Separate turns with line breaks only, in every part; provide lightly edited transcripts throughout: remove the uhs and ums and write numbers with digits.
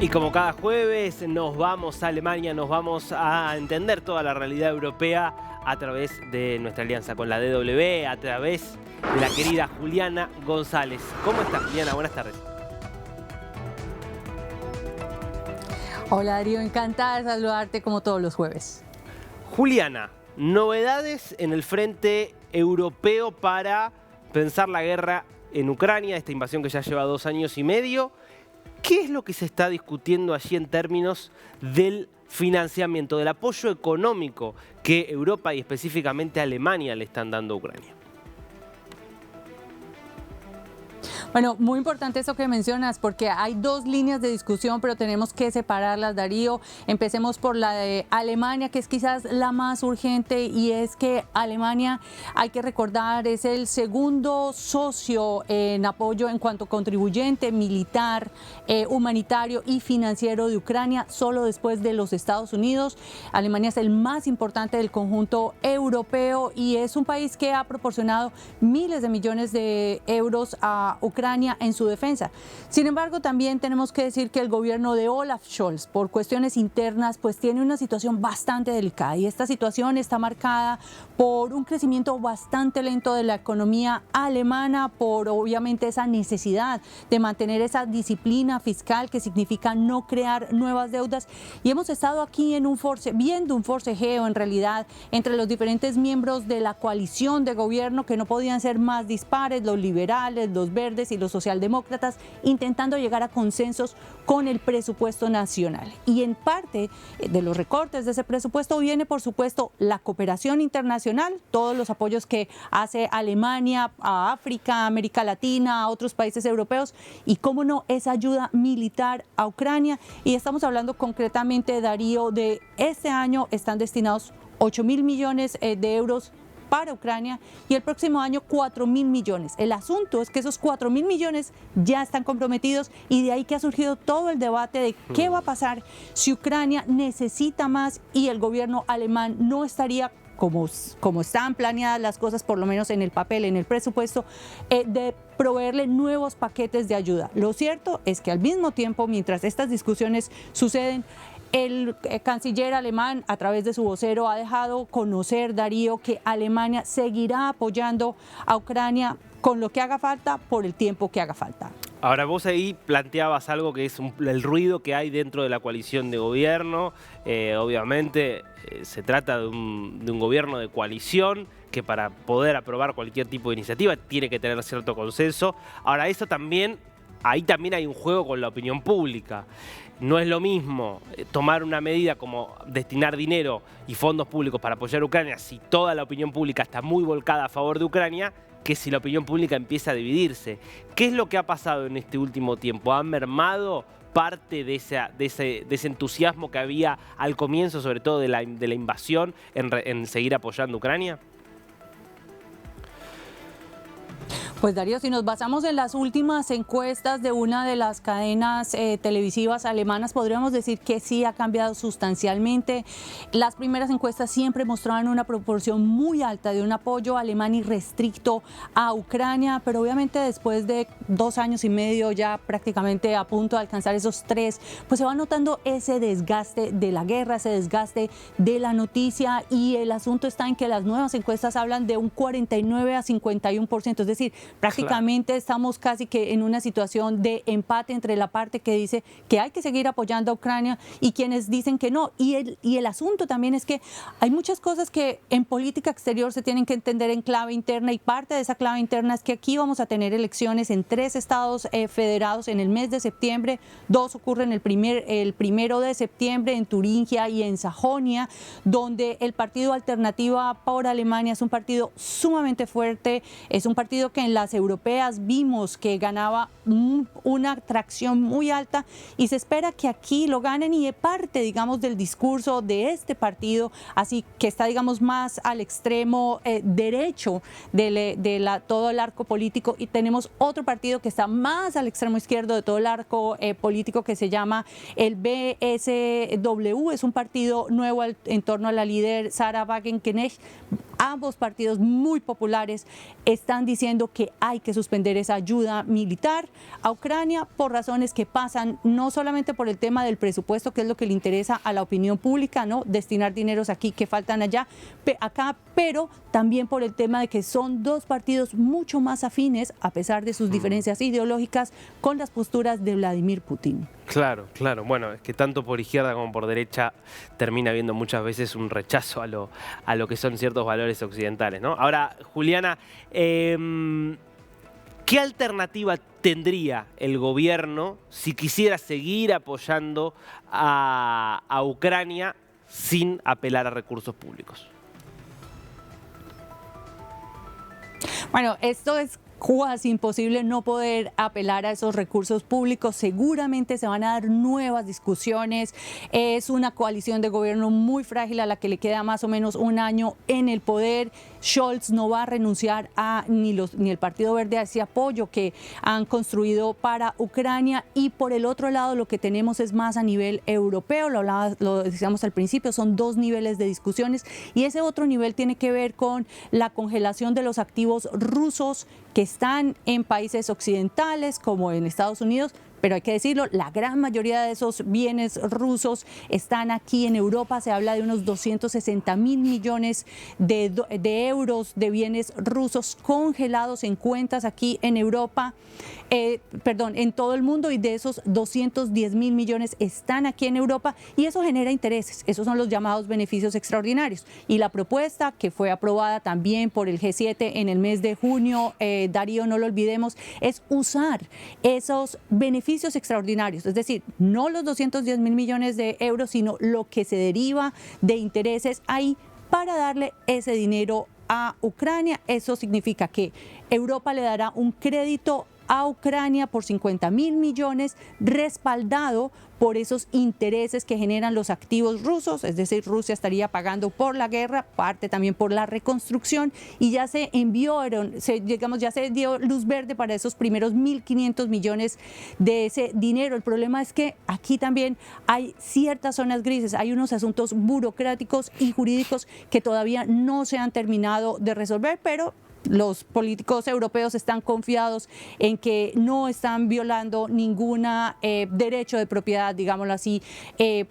Y como cada jueves nos vamos a Alemania, nos vamos a entender toda la realidad europea a través de nuestra alianza con la DW, a través de la querida Juliana González. ¿Cómo estás, Juliana? Buenas tardes.
Hola Darío, encantada de saludarte como todos los jueves.
Juliana, novedades en el frente europeo para pensar la guerra en Ucrania, esta invasión que ya lleva 2 años y medio. ¿Qué es lo que se está discutiendo allí en términos del financiamiento, del apoyo económico que Europa y específicamente Alemania le están dando a Ucrania?
Bueno, muy importante eso que mencionas, porque hay 2 líneas de discusión, pero tenemos que separarlas, Darío. Empecemos por la de Alemania, que es quizás la más urgente, y es que Alemania, hay que recordar, es el segundo socio en apoyo en cuanto contribuyente militar, humanitario y financiero de Ucrania, solo después de los Estados Unidos. Alemania es el más importante del conjunto europeo y es un país que ha proporcionado miles de millones de euros a Ucrania en su defensa. Sin embargo, también tenemos que decir que el gobierno de Olaf Scholz, por cuestiones internas, pues tiene una situación bastante delicada, y esta situación está marcada por un crecimiento bastante lento de la economía alemana, por obviamente esa necesidad de mantener esa disciplina fiscal que significa no crear nuevas deudas, y hemos estado aquí en viendo un forcejeo en realidad entre los diferentes miembros de la coalición de gobierno, que no podían ser más dispares, los liberales, los verdes y los socialdemócratas, intentando llegar a consensos con el presupuesto nacional. Y en parte de los recortes de ese presupuesto viene, por supuesto, la cooperación internacional, todos los apoyos que hace Alemania a África, América Latina, a otros países europeos, y cómo no, esa ayuda militar a Ucrania. Y estamos hablando concretamente, Darío, de este año están destinados 8.000 millones de euros para Ucrania, y el próximo año 4.000 millones. El asunto es que esos 4.000 millones ya están comprometidos, y de ahí que ha surgido todo el debate de qué va a pasar si Ucrania necesita más y el gobierno alemán no estaría, como están planeadas las cosas, por lo menos en el papel, en el presupuesto, de proveerle nuevos paquetes de ayuda. Lo cierto es que al mismo tiempo, mientras estas discusiones suceden, el canciller alemán, a través de su vocero, ha dejado conocer, Darío, que Alemania seguirá apoyando a Ucrania con lo que haga falta, por el tiempo que haga falta.
Ahora, vos ahí planteabas algo que es el ruido que hay dentro de la coalición de gobierno. Obviamente se trata de un gobierno de coalición que, para poder aprobar cualquier tipo de iniciativa, tiene que tener cierto consenso. Ahora, eso también, ahí también hay un juego con la opinión pública. No es lo mismo tomar una medida como destinar dinero y fondos públicos para apoyar a Ucrania si toda la opinión pública está muy volcada a favor de Ucrania, que si la opinión pública empieza a dividirse. ¿Qué es lo que ha pasado en este último tiempo? ¿Ha mermado parte de ese entusiasmo que había al comienzo, sobre todo de la invasión, en seguir apoyando a Ucrania?
Pues Darío, si nos basamos en las últimas encuestas de una de las cadenas televisivas alemanas, podríamos decir que sí ha cambiado sustancialmente. Las primeras encuestas siempre mostraban una proporción muy alta de un apoyo alemán irrestricto a Ucrania, pero obviamente después de 2 años y medio, ya prácticamente a punto de alcanzar esos 3, pues se va notando ese desgaste de la guerra, ese desgaste de la noticia, y el asunto está en que las nuevas encuestas hablan de un 49 a 51%, es decir, prácticamente estamos casi que en una situación de empate entre la parte que dice que hay que seguir apoyando a Ucrania y quienes dicen que no. Y el asunto también es que hay muchas cosas que en política exterior se tienen que entender en clave interna, y parte de esa clave interna es que aquí vamos a tener elecciones en 3 estados federados en el mes de septiembre. 2 ocurren el 1 de septiembre en Turingia y en Sajonia, donde el partido Alternativa por Alemania es un partido sumamente fuerte, es un partido que en las europeas vimos que ganaba una atracción muy alta, y se espera que aquí lo ganen, y de parte, digamos, del discurso de este partido, así que está, digamos, más al extremo derecho de todo el arco político, y tenemos otro partido que está más al extremo izquierdo de todo el arco político, que se llama el BSW, es un partido nuevo en torno a la líder Sarah Wagenknecht, Ambos partidos muy populares están diciendo que hay que suspender esa ayuda militar a Ucrania por razones que pasan no solamente por el tema del presupuesto, que es lo que le interesa a la opinión pública, ¿no? Destinar dineros aquí que faltan acá, pero también por el tema de que son dos partidos mucho más afines, a pesar de sus diferencias ideológicas, con las posturas de Vladimir Putin.
Claro, claro. Bueno, es que tanto por izquierda como por derecha termina habiendo muchas veces un rechazo a lo que son ciertos valores occidentales, ¿no? Ahora, Juliana, ¿qué alternativa tendría el gobierno si quisiera seguir apoyando a Ucrania sin apelar a recursos públicos?
Bueno, esto es cuasi imposible no poder apelar a esos recursos públicos. Seguramente se van a dar nuevas discusiones. Es una coalición de gobierno muy frágil a la que le queda más o menos un año en el poder. Scholz no va a renunciar ni el Partido Verde a ese apoyo que han construido para Ucrania. Y por el otro lado, lo que tenemos es más a nivel europeo. Lo decíamos al principio, son dos niveles de discusiones. Y ese otro nivel tiene que ver con la congelación de los activos rusos que están en países occidentales como en Estados Unidos, pero hay que decirlo, la gran mayoría de esos bienes rusos están aquí en Europa. Se habla de unos 260.000 millones de euros de bienes rusos congelados en cuentas aquí en Europa, en todo el mundo, y de esos 210.000 millones están aquí en Europa y eso genera intereses. Esos son los llamados beneficios extraordinarios. Y la propuesta que fue aprobada también por el G7 en el mes de junio, Darío, no lo olvidemos, es usar esos beneficios extraordinarios, es decir, no los 210.000 millones de euros, sino lo que se deriva de intereses ahí para darle ese dinero a Ucrania. Eso significa que Europa le dará un crédito a Ucrania por 50.000 millones respaldado por esos intereses que generan los activos rusos, es decir, Rusia estaría pagando por la guerra, parte también por la reconstrucción, y ya se ya se dio luz verde para esos primeros 1.500 millones de ese dinero. El problema es que aquí también hay ciertas zonas grises, hay unos asuntos burocráticos y jurídicos que todavía no se han terminado de resolver, pero los políticos europeos están confiados en que no están violando ningún derecho de propiedad, digámoslo así,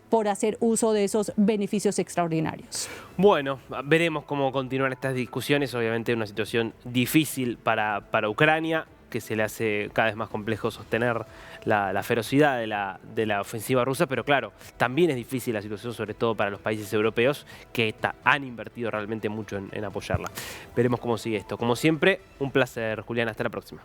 por hacer uso de esos beneficios extraordinarios.
Bueno, veremos cómo continúan estas discusiones. Obviamente una situación difícil para Ucrania, que se le hace cada vez más complejo sostener la ferocidad de la ofensiva rusa, pero claro, también es difícil la situación, sobre todo para los países europeos, que han invertido realmente mucho en apoyarla. Veremos cómo sigue esto. Como siempre, un placer, Julián. Hasta la próxima.